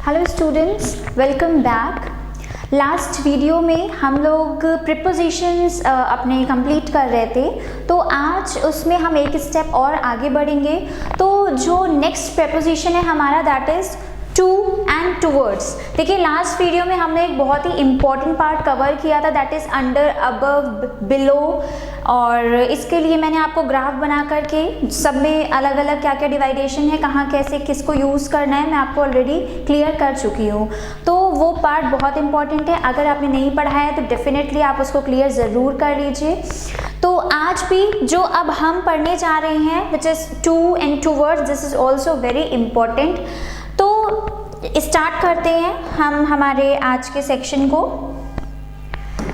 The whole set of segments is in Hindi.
Hello students, welcome back. Last video में हम लोग प्रीपोजिशंस अपने कंप्लीट कर रहे थे, तो आज उसमें हम एक स्टेप और आगे बढ़ेंगे। तो जो नेक्स्ट प्रीपोजिशन है हमारा that is to and towards. देखिए लास्ट वीडियो में हमने एक बहुत ही इम्पॉर्टेंट पार्ट कवर किया था that is under, above, below, और इसके लिए मैंने आपको ग्राफ बना करके सब में अलग अलग क्या क्या डिवाइडेशन है, कहाँ कैसे किसको यूज़ करना है, मैं आपको ऑलरेडी क्लियर कर चुकी हूँ। तो वो पार्ट बहुत इंपॉर्टेंट है, अगर आपने नहीं पढ़ा है तो डेफिनेटली आप उसको क्लियर ज़रूर कर लीजिए। तो आज भी जो अब हम पढ़ने जा रहे हैं which is to and towards, this is also very important. तो स्टार्ट करते हैं हम हमारे आज के सेक्शन को।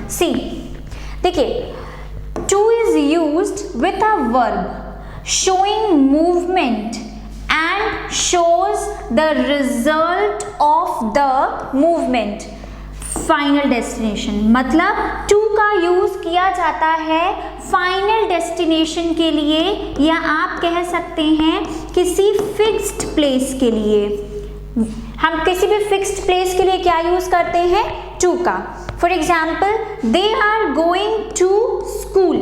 सी, देखिए to is used with a verb showing movement and shows the result of the movement, final destination. मतलब टू का यूज किया जाता है फाइनल डेस्टिनेशन के लिए, या आप कह सकते हैं किसी फिक्स्ड प्लेस के लिए। हम किसी भी फिक्स्ड प्लेस के लिए क्या यूज करते हैं? टू का। For example, they are going to school.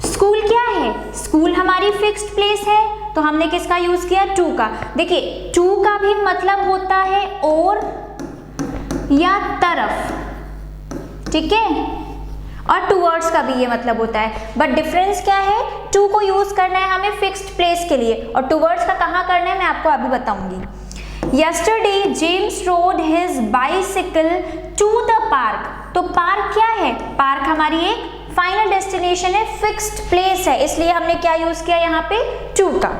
School क्या है? स्कूल हमारी फिक्स्ड प्लेस है, तो हमने किसका यूज किया? टू का। देखिए टू का भी मतलब होता है और या तरफ, ठीक है, और टूवर्ड्स का भी ये मतलब होता है। बट डिफरेंस क्या है? टू को यूज करना है हमें फिक्स्ड प्लेस के लिए, और टूवर्ड्स का कहाँ करना है मैं आपको अभी बताऊंगी। Yesterday James rode his bicycle to the park। तो पार्क क्या है? पार्क हमारी एक फाइनल डेस्टिनेशन है, फिक्स्ड प्लेस है, इसलिए हमने क्या यूज किया यहाँ पे? टू का।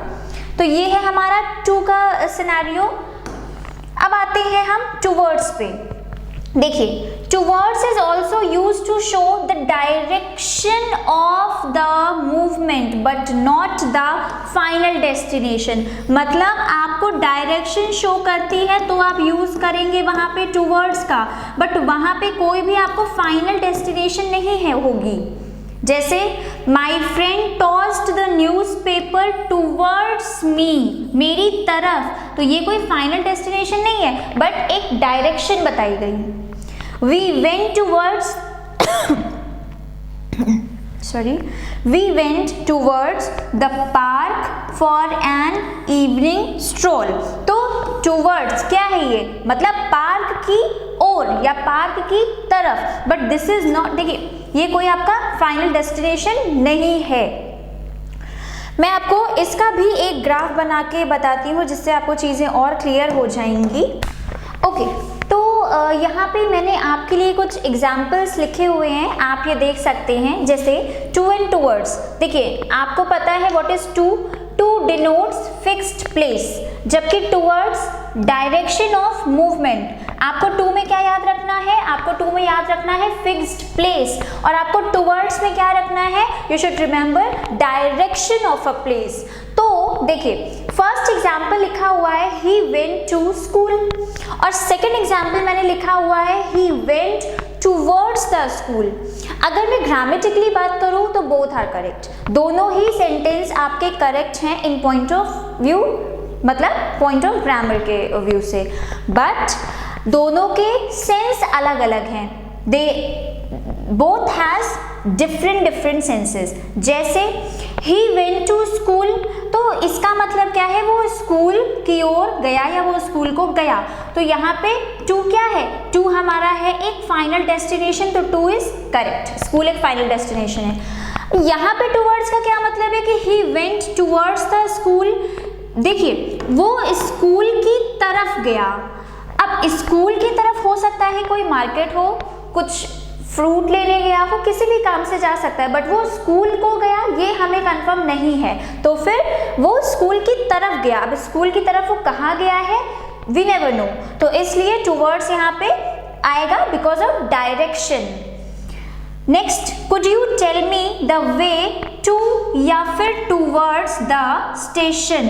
तो ये है हमारा टू का सिनेरियो। अब आते हैं हम टूवर्ड्स पे। देखिए towards is also use to show the direction of the movement but not the final destination. मतलब आपको डायरेक्शन शो करती है तो आप यूज करेंगे वहां पे टूवर्ड्स का, बट वहां पे कोई भी आपको फाइनल डेस्टिनेशन नहीं है होगी। जैसे my friend tossed the news paper towards me, मेरी तरफ, तो ये कोई फाइनल डेस्टिनेशन नहीं है बट एक डायरेक्शन बताई गई। We went towards we went towards the park for an evening stroll। तो towards क्या है ये? मतलब पार्क की ओर या पार्क की तरफ, बट दिस इज नॉट, देखिए ये कोई आपका फाइनल डेस्टिनेशन नहीं है। मैं आपको इसका भी एक ग्राफ बना के बताती हूँ जिससे आपको चीज़ें और क्लियर हो जाएंगी। ओके, तो यहाँ पे मैंने आपके लिए कुछ एग्जाम्पल्स लिखे हुए हैं, आप ये देख सकते हैं। जैसे टू एंड टूवर्ड्स, देखिए आपको पता है what is to? To denotes fixed place, जबकि टूवर्ड्स डायरेक्शन ऑफ मूवमेंट। आपको टू में क्या याद रखना है? आपको टू में याद रखना है फिक्स्ड प्लेस, और आपको टूवर्ड्स में क्या रखना है? You should remember direction of a place. तो देखिए फर्स्ट एग्जाम्पल लिखा हुआ है ही वेंट टू स्कूल, और सेकेंड एग्जाम्पल मैंने लिखा हुआ है he went towards the school. अगर मैं ग्रामेटिकली बात करूं तो बोथ आर करेक्ट, दोनों ही सेंटेंस आपके करेक्ट हैं इन पॉइंट ऑफ व्यू, मतलब पॉइंट ऑफ ग्रामर के व्यू से, बट दोनों के सेंस अलग अलग हैं। They both has different senses. जैसे ही वेंट टू स्कूल, तो इसका मतलब क्या है? वो स्कूल की ओर गया या वो स्कूल को गया। तो यहाँ पे टू क्या है? टू हमारा है एक फाइनल डेस्टिनेशन, तो टू इज करेक्ट, स्कूल एक फाइनल डेस्टिनेशन है। यहाँ पे टूवर्ड्स का क्या मतलब है कि he went towards the school. देखिए वो स्कूल की तरफ गया। अब स्कूल की तरफ हो सकता है कोई मार्केट हो, कुछ फ्रूट लेने गया हो, किसी भी काम से जा सकता है, बट वो स्कूल को गया ये हमें कंफर्म नहीं है, तो फिर वो स्कूल की तरफ गया। अब स्कूल की तरफ वो कहाँ गया है? वी नेवर नो, तो इसलिए टूवर्ड्स यहाँ पे आएगा because of direction. Next, could you tell me the way to या फिर टूवर्ड्स द स्टेशन।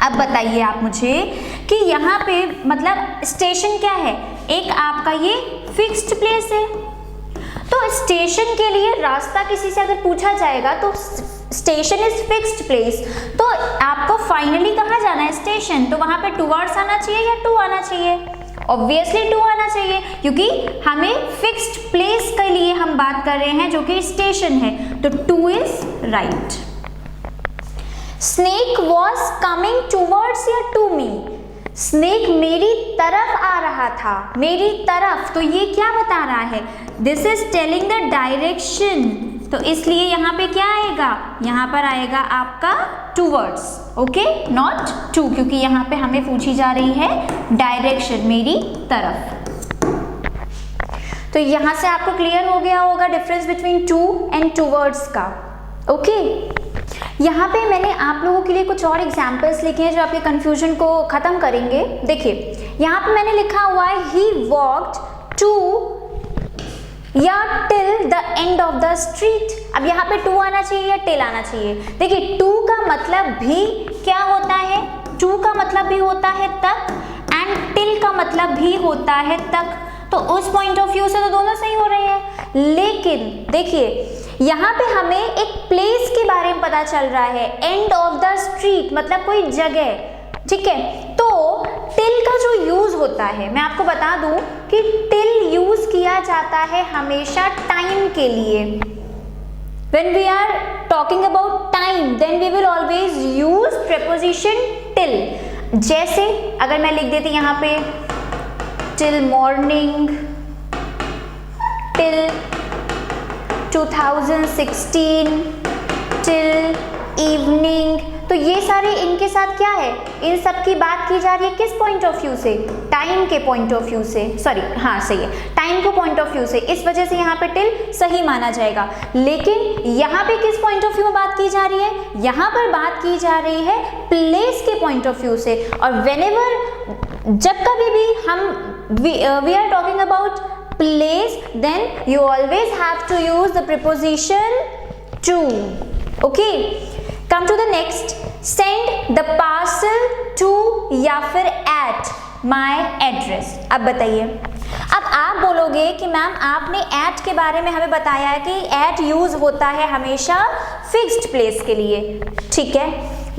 अब बताइए आप मुझे कि यहाँ पे मतलब स्टेशन क्या है? एक आपका ये फिक्स्ड प्लेस है, तो स्टेशन के लिए रास्ता किसी से अगर पूछा जाएगा तो स्टेशन इज फिक्स्ड प्लेस, तो आपको फाइनली कहाँ जाना है? स्टेशन। तो वहां पे टूवर्ड्स आना चाहिए या टू आना चाहिए? ऑब्वियसली टू आना चाहिए, क्योंकि हमें फिक्स्ड प्लेस के लिए हम बात कर रहे हैं जो कि स्टेशन है, तो two is right. Snake was coming towards या टू मी? स्नेक मेरी तरफ आ रहा था, मेरी तरफ, तो ये क्या बता रहा है? This is telling the direction, तो इसलिए यहाँ पे क्या आएगा? यहाँ पर आएगा आपका टूवर्ड्स, ओके, नॉट टू, क्योंकि यहाँ पे हमें पूछी जा रही है डायरेक्शन, मेरी तरफ। तो यहाँ से आपको क्लियर हो गया होगा difference between two and towards का, ओके। यहाँ पे मैंने आप लोगों के लिए कुछ और एग्जाम्पल्स लिखे हैं जो आपके कंफ्यूजन को खत्म करेंगे। देखिए यहाँ पे मैंने लिखा हुआ है ही वॉक्ड टू या till the end of the street. अब यहाँ पे टू आना चाहिए या टिल आना चाहिए? देखिए टू का मतलब भी क्या होता है? टू का मतलब भी होता है तक, एंड टिल का मतलब भी होता है तक, तो उस पॉइंट ऑफ व्यू से तो दोनों सही हो रहे हैं। लेकिन देखिए यहाँ पे हमें एक प्लेस के बारे में पता चल रहा है, एंड ऑफ द स्ट्रीट मतलब कोई जगह, ठीक है। तो टिल का जो यूज होता है, मैं आपको बता दूं कि टिल यूज किया जाता है हमेशा टाइम के लिए। When we are talking about time, then we will always use preposition till। जैसे अगर मैं लिख देती यहाँ पे till morning, till 2016, till evening, तो ये सारे इनके साथ क्या है? इन सब की बात की जा रही है किस पॉइंट ऑफ व्यू से? टाइम के पॉइंट ऑफ व्यू से, सॉरी हाँ सही है, टाइम के पॉइंट ऑफ व्यू से, इस वजह से यहाँ पे टिल सही माना जाएगा। लेकिन यहाँ पे किस पॉइंट ऑफ व्यू में बात की जा रही है? यहाँ पर बात की जा रही है प्लेस के पॉइंट ऑफ व्यू से। और व्हेनेवर, जब कभी भी हम we are talking about place, then you always have to use the preposition to, okay। come to the next, send the parcel to या फिर at my address। अब बताइए, अब आप बोलोगे कि मैम आपने at के बारे में हमें बताया है कि at यूज होता है हमेशा फिक्स्ड प्लेस के लिए, ठीक है।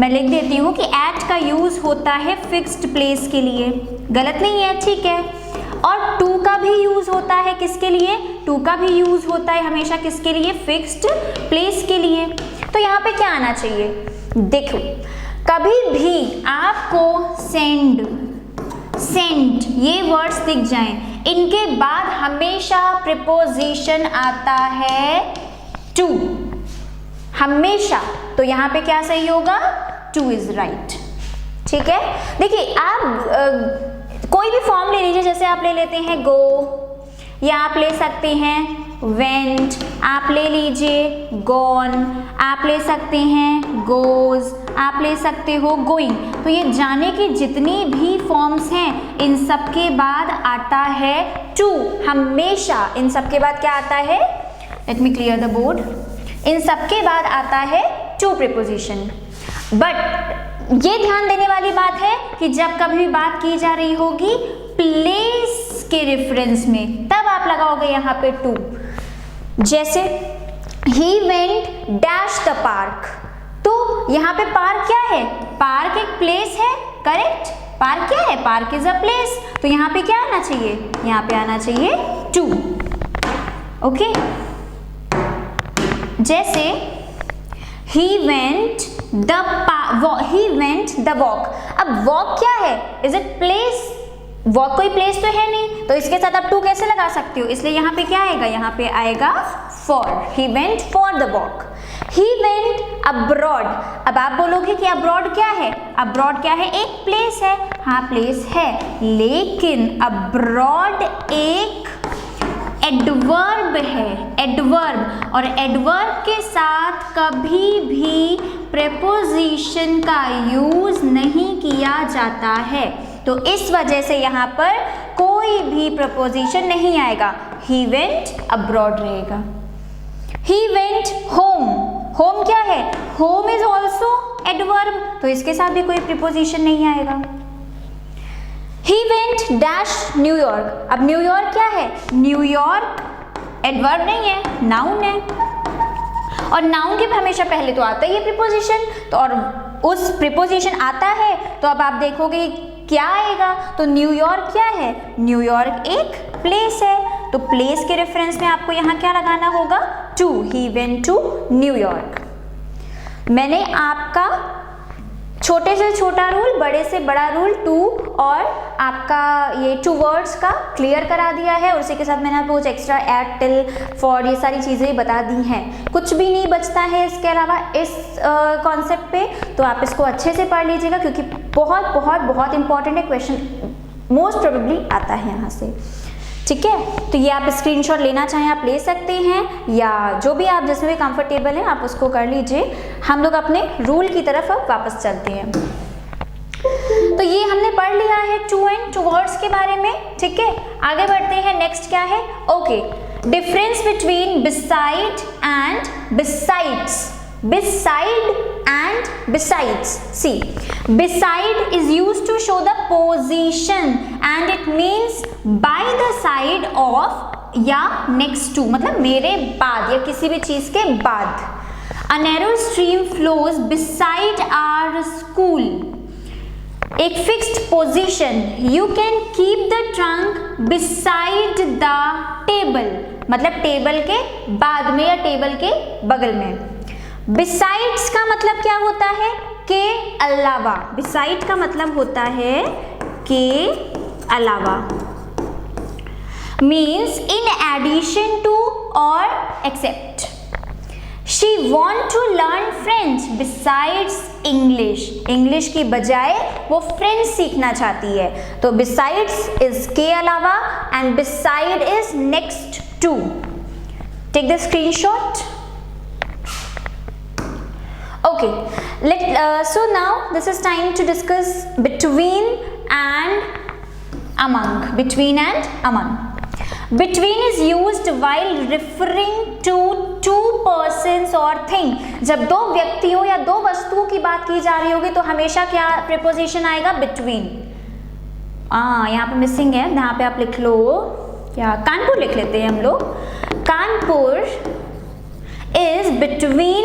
मैं लिख देती हूँ कि at का यूज होता है फिक्स्ड प्लेस के लिए, गलत नहीं है, ठीक है। और टू का भी यूज होता है किसके लिए? टू का भी यूज होता है हमेशा किसके लिए? फिक्स्ड प्लेस के लिए। तो यहाँ पे क्या आना चाहिए? देखो कभी भी आपको सेंड ये वर्ड्स दिख जाएं, इनके बाद हमेशा प्रीपोजिशन आता है टू, हमेशा। तो यहाँ पे क्या सही होगा? टू इज राइट, ठीक है। देखिए आप कोई भी फॉर्म ले लीजिए, जैसे आप ले लेते हैं गो, या आप ले सकते हैं वेंट, आप ले लीजिए गॉन, आप ले सकते हैं गोज, आप ले सकते हो गोइंग। तो ये जाने की जितनी भी फॉर्म्स हैं, इन सब के बाद आता है टू, हमेशा इन सब के बाद क्या आता है? Let me clear the board. इन सब के बाद आता है टू प्रीपोजिशन। बट ये ध्यान देने वाली बात है कि जब कभी भी बात की जा रही होगी प्लेस के रेफरेंस में, तब आप लगाओगे यहाँ पे टू। जैसे he went dash the park, तो यहाँ पे पार्क क्या है? पार्क एक प्लेस है, करेक्ट। पार्क क्या है? Park is a place. तो यहाँ पे क्या आना चाहिए? यहाँ पे आना चाहिए टू, ओके। जैसे he went the walk। अब walk क्या है? Is it place? walk कोई place तो है नहीं, तो इसके साथ आप टू कैसे लगा सकते हो? इसलिए यहाँ पे क्या आएगा? यहाँ पे आएगा for। he went for the walk। he went abroad। अब आप बोलोगे कि abroad क्या है? abroad क्या है? एक place है, हाँ place है, लेकिन abroad एक एडवर्ब है, एडवर्ब, और एडवर्ब के साथ कभी भी प्रेपोजिशन का यूज नहीं किया जाता है। तो इस वजह से यहाँ पर कोई भी प्रपोजिशन नहीं आएगा, ही वेंट अब्रॉड रहेगा। ही वेंट होम, होम क्या है? होम इज ऑल्सो एडवर्ब, तो इसके साथ भी कोई प्रीपोजिशन नहीं आएगा। He went dash New York. अब न्यूयॉर्क क्या है? न्यूयॉर्क एडवर्ब नहीं है, नाउन है। और नाउन के हमेशा पहले तो आता ही है प्रीपोजिशन, तो और उस प्रीपोजिशन आता है तो अब आप देखोगे क्या आएगा, तो न्यूयॉर्क क्या है, न्यूयॉर्क एक प्लेस है, तो प्लेस के रेफरेंस में आपको यहाँ क्या लगाना होगा, to, he went to New York. मैंने आपका छोटे से छोटा रूल, बड़े से बड़ा रूल, टू और आपका ये टू वर्ड्स का क्लियर करा दिया है, और उसी के साथ मैंने आपको कुछ एक्स्ट्रा एट, टिल, फॉर, ये सारी चीज़ें बता दी हैं। कुछ भी नहीं बचता है इसके अलावा इस कॉन्सेप्ट पे, तो आप इसको अच्छे से पढ़ लीजिएगा क्योंकि बहुत बहुत बहुत इंपॉर्टेंट है, क्वेश्चन मोस्ट प्रोबेबली आता है यहाँ से। ठीक है, तो ये आप स्क्रीनशॉट लेना चाहें आप ले सकते हैं, या जो भी आप जिसमें भी कंफर्टेबल हैं आप उसको कर लीजिए। हम लोग अपने रूल की तरफ अब वापस चलते हैं। तो ये हमने पढ़ लिया है टू एंड टू वर्ड्स के बारे में। ठीक है, आगे बढ़ते हैं। नेक्स्ट क्या है, okay, difference between beside and besides. Beside and besides. See, beside is used to show the position and it means by the side of या next to, मतलब मेरे बाद या किसी भी चीज के बाद। A narrow stream flows beside our school. एक fixed position. You can keep the trunk beside the table. मतलब टेबल के बाद में या टेबल के बगल में। बिसाइड्स का मतलब क्या होता है, के अलावा। बिसाइड का मतलब होता है के अलावा, मीन्स इन एडिशन टू और except. She want to learn French besides English. English की बजाय वो फ्रेंच सीखना चाहती है, तो बिसाइड्स इज के अलावा and beside is next to. Take the screenshot. Okay, so now this is time to discuss between and among. Between and among. Between is used while referring to two persons or thing. जब दो व्यक्तियों या दो वस्तुओं की बात की जा रही होगी तो हमेशा क्या preposition आएगा, between। यहाँ पे मिसिंग है, यहाँ पे आप लिख लो, क्या कानपुर लिख लेते हैं हम लोग। Kanpur is between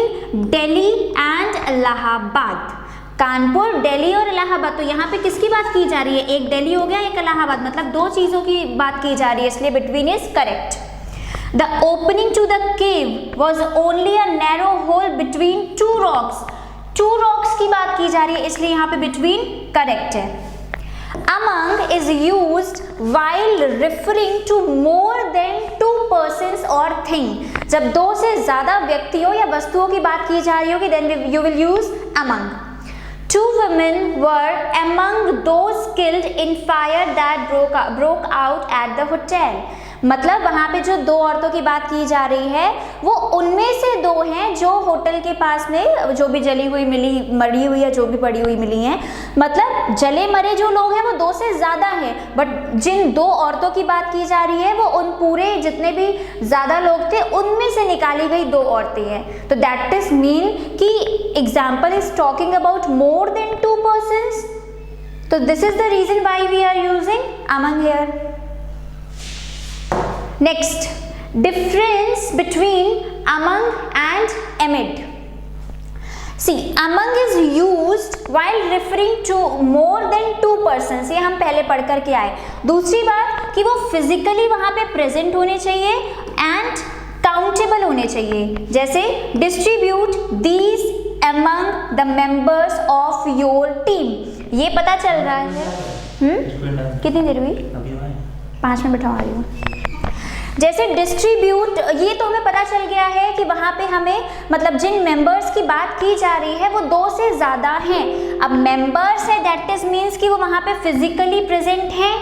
Delhi and Allahabad. Kanpur, Delhi और इलाहाबाद, तो यहाँ पे किसकी बात की जा रही है, एक दिल्ली हो गया एक इलाहाबाद, मतलब दो चीजों की बात की जा रही है, इसलिए between is correct। The opening to the cave was only a narrow hole between two rocks। two rocks की बात की जा रही है, इसलिए यहाँ पे between correct है। Among is used while referring to more than two persons or thing। जब दो से ज्यादा व्यक्तियों या वस्तुओं की बात की जा रही होगी then you will use among। Two women were among those killed in fire that broke out at the hotel। मतलब वहाँ पे जो दो औरतों की बात की जा रही है वो उनमें से दो हैं जो होटल के पास में जो भी जली हुई मिली, मरी हुई या जो भी पड़ी हुई मिली हैं। मतलब जले मरे जो लोग हैं वो दो से ज़्यादा हैं, बट जिन दो औरतों की बात की जा रही है वो उन पूरे जितने भी ज़्यादा लोग थे उनमें से निकाली गई दो औरतें हैं। तो दैट इज मीन कि example is talking about more than two persons. तो this is the reason why we are using among here. Next, difference between among and amid. See, among is used while referring to more than two persons। ये हम पहले पढ़ कर के आए। दूसरी बात कि वो फिजिकली वहाँ पे प्रेजेंट होने चाहिए एंड काउंटेबल होने चाहिए। जैसे distribute these among the members of your team। ये पता चल रहा है। कितनी देर हुई? 5 मिनट बैठा रही हूँ। जैसे डिस्ट्रीब्यूट, ये तो हमें पता चल गया है कि वहाँ पे हमें मतलब जिन मेंबर्स की बात की जा रही है वो दो से ज़्यादा हैं। अब मेंबर्स है दैट इज मीन्स कि वो वहाँ पे फिजिकली प्रेजेंट हैं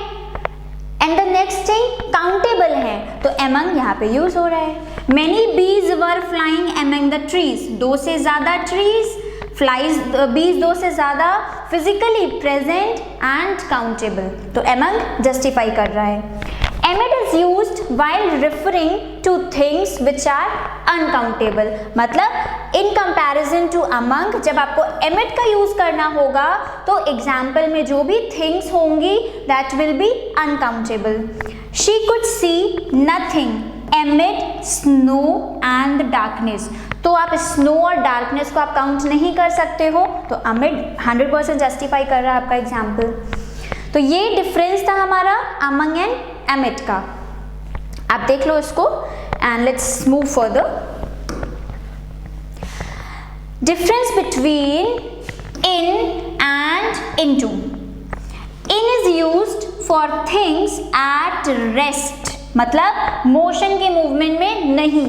and the next thing countable है, तो एमंग यहाँ पे यूज हो रहा है। मैनी बीज वर फ्लाइंग एमंग द ट्रीज। दो से ज़्यादा ट्रीज, फ्लाइज, बीज दो से ज़्यादा, फिजिकली प्रेजेंट एंड काउंटेबल, तो एमंग जस्टिफाई कर रहा है। Amid is used while referring to things which are uncountable। मतलब in comparison to among, जब आपको amid का यूज करना होगा तो एग्जाम्पल में जो भी things होंगी that will be uncountable। She could see nothing amid snow and darkness। तो आप स्नो और डार्कनेस को आप काउंट नहीं कर सकते हो, तो अमिट 100% जस्टिफाई कर रहा है आपका एग्जाम्पल। तो ये डिफरेंस था हमारा अमंग एंड एमिट का। आप देख लो इसको and let's move further. Difference between in and into. In is used for things at rest, मतलब मोशन के मूवमेंट में नहीं।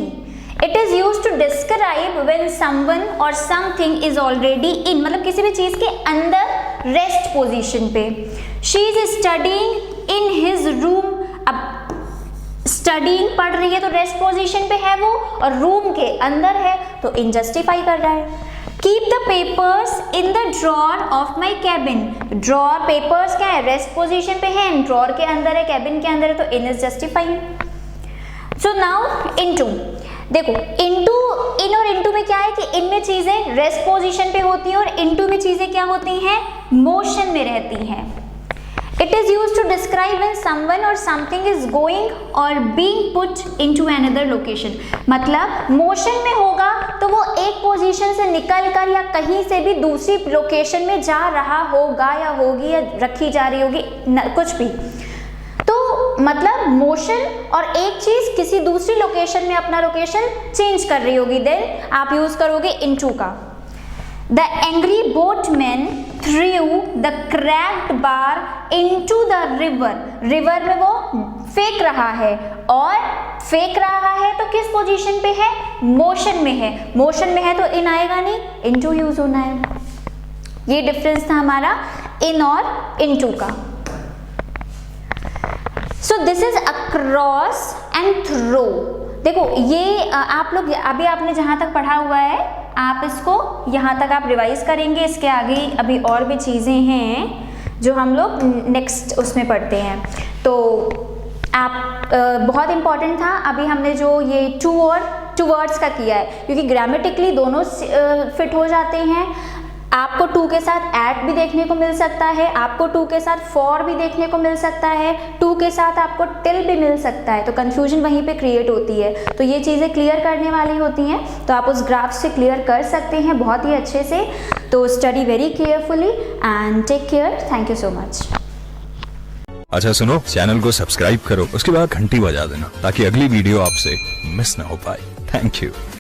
It is used to describe when someone और समथिंग इज ऑलरेडी इन, मतलब किसी भी चीज के अंदर रेस्ट पोजीशन पे। She is studying in his room, अब स्टडीइंग पढ़ रही है तो रेस्ट पोजीशन पे है वो, और रूम के अंदर है तो इन जस्टिफाई कर रहा है। Keep the papers in the drawer of my cabin. Drawer papers क्या है, रेस्ट पोजीशन पे है, ड्रॉर के अंदर है, कैबिन के अंदर है, तो in is justifying. So now into, देखो इनटू, इन और इनटू में क्या है कि इनमें चीजें रेस्ट पोजीशन पे होती हैं और इनटू में चीजें क्या होती हैं, मोशन में रहती हैं। It is used to describe when someone और समथिंग इज गोइंग और being put into another location, मतलब मोशन में होगा तो वो एक पोजीशन से निकलकर या कहीं से भी दूसरी लोकेशन में जा रहा होगा या होगी या रखी जा रही होगी, कुछ भी। तो मतलब मोशन और एक चीज किसी दूसरी लोकेशन में अपना लोकेशन चेंज कर रही होगी, देन आप यूज करोगे इनटू का। The angry boatman through the cracked bar into the river. River में वो फेंक रहा है, और फेंक रहा है तो किस पोजीशन पे है, मोशन में है। मोशन में है तो इन आएगा नहीं, इनटू यूज होना है। ये डिफरेंस था हमारा इन और इनटू का। So this is across and through. देखो ये आप लोग अभी आपने जहां तक पढ़ा हुआ है आप इसको यहाँ तक आप रिवाइज करेंगे, इसके आगे अभी और भी चीज़ें हैं जो हम लोग नेक्स्ट उसमें पढ़ते हैं। तो आप बहुत इंपॉर्टेंट था अभी हमने जो ये टू और टूवर्ड्स का किया है, क्योंकि ग्रामेटिकली दोनों फिट हो जाते हैं। आपको टू के साथ एट भी देखने को मिल सकता है, आपको टू के साथ फॉर भी देखने को मिल सकता है, टू के साथ आपको टिल भी मिल सकता है, तो कंफ्यूजन वहीं पे क्रिएट होती है। तो ये चीज़ें क्लियर करने वाली होती हैं, तो आप उस ग्राफ से क्लियर कर सकते हैं बहुत ही अच्छे से। तो study very carefully and take care. Thank you so much. अच्छा सुनो, चैनल को सब्सक्राइब करो, उसके बाद घंटी बजा देना ताकि अगली वीडियो आपसे मिस ना हो पाए। Thank you.